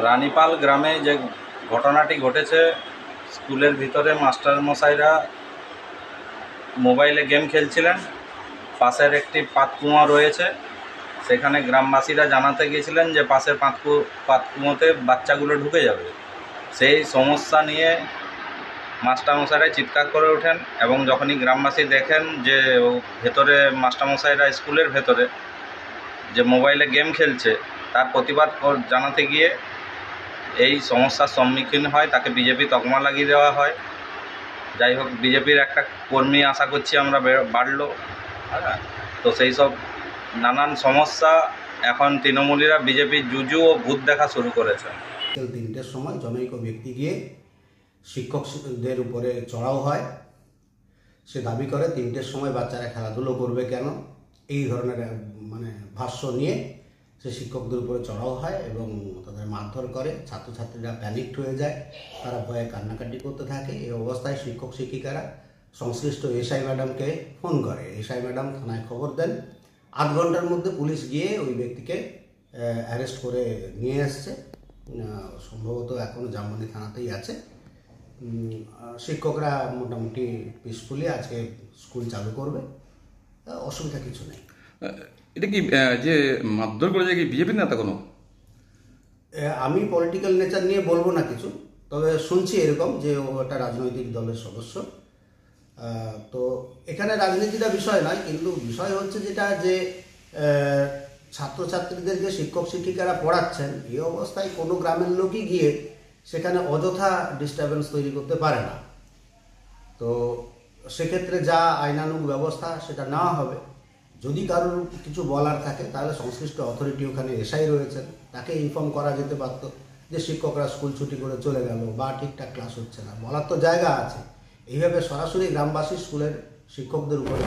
রানীপাল গ্রামে যে ঘটনাটি ঘটেছে, স্কুলের ভিতরে মাস্টারমশাইরা মোবাইলে গেম খেলছিলেন। পাশের একটি পাতকুয়া রয়েছে, সেখানে গ্রামবাসীরা জানাতে গিয়েছিলেন যে পাশের পাতকুয়োতে বাচ্চাগুলো ঢুকে যাবে। সেই সমস্যা নিয়ে মাস্টারমশাইরা চিৎকার করে ওঠেন এবং যখনই গ্রামবাসী দেখেন যে ভেতরে মাস্টারমশাইরা স্কুলের ভেতরে যে মোবাইলে গেম খেলছে, তার প্রতিবাদ জানাতে গিয়ে এই সমস্যার সম্মুখীন হয়, তাকে বিজেপি তকমা লাগিয়ে দেওয়া হয়। যাই হোক, বিজেপির একটা কর্মী আশা করছি আমরা বাড়লো। হ্যাঁ, তো সেই সব নানান সমস্যা এখন তৃণমূলীরা বিজেপির জুজু ও ভূত দেখা শুরু করেছে। 3টের সময় জনৈক ব্যক্তি গিয়ে শিক্ষকদের উপরে চড়াও হয়। সে দাবি করে 3টের সময় বাচ্চারা খেলাধুলো করবে কেন, এই ধরনের ভাষ্য নিয়ে সে শিক্ষকদের উপরে চড়াও হয় এবং তাদের মারধর করে। ছাত্রছাত্রীরা প্যানিকড হয়ে যায়, তারা ভয়ে কান্নাকাটি করতে থাকে। এই অবস্থায় শিক্ষক শিক্ষিকারা সংশ্লিষ্ট এসআই ম্যাডামকে ফোন করে। এসআই ম্যাডাম থানায় খবর দেন। 8 ঘন্টার মধ্যে পুলিশ গিয়ে ওই ব্যক্তিকে অ্যারেস্ট করে নিয়ে এসছে। সম্ভবত এখনও জামবনি থানাতেই আছে। শিক্ষকরা মোটামুটি পিসফুলি আজকে স্কুল চালু করবে, অসুবিধা কিছু নেই। এটা কি যে মারধর করে যে বিজেপির নেতা কোনো? আমি পলিটিক্যাল নেচার নিয়ে বলবো না কিছু, তবে শুনছি এরকম যে ও একটা রাজনৈতিক দলের সদস্য। তো এখানে রাজনীতিটা বিষয় নয়, কিন্তু বিষয় হচ্ছে যেটা যে ছাত্রছাত্রীদেরকে শিক্ষক শিক্ষিকারা পড়াচ্ছেন, এই অবস্থায় কোনো গ্রামের লোকই গিয়ে সেখানে অযথা ডিস্টারবেন্স তৈরি করতে পারে না। তো সেক্ষেত্রে যা আইনানুগ ব্যবস্থা সেটা নেওয়া হবে। যদি কারোর কিছু বলার থাকে তাহলে সংশ্লিষ্ট অথরিটি, ওখানে এসআই রয়েছেন, তাকে ইনফর্ম করা যেতে পারত যে শিক্ষকরা স্কুল ছুটি করে চলে গেল বা ঠিকঠাক ক্লাস হচ্ছে না, বলার তো জায়গা আছে। এইভাবে সরাসরি গ্রামবাসী স্কুলের শিক্ষকদের উপরে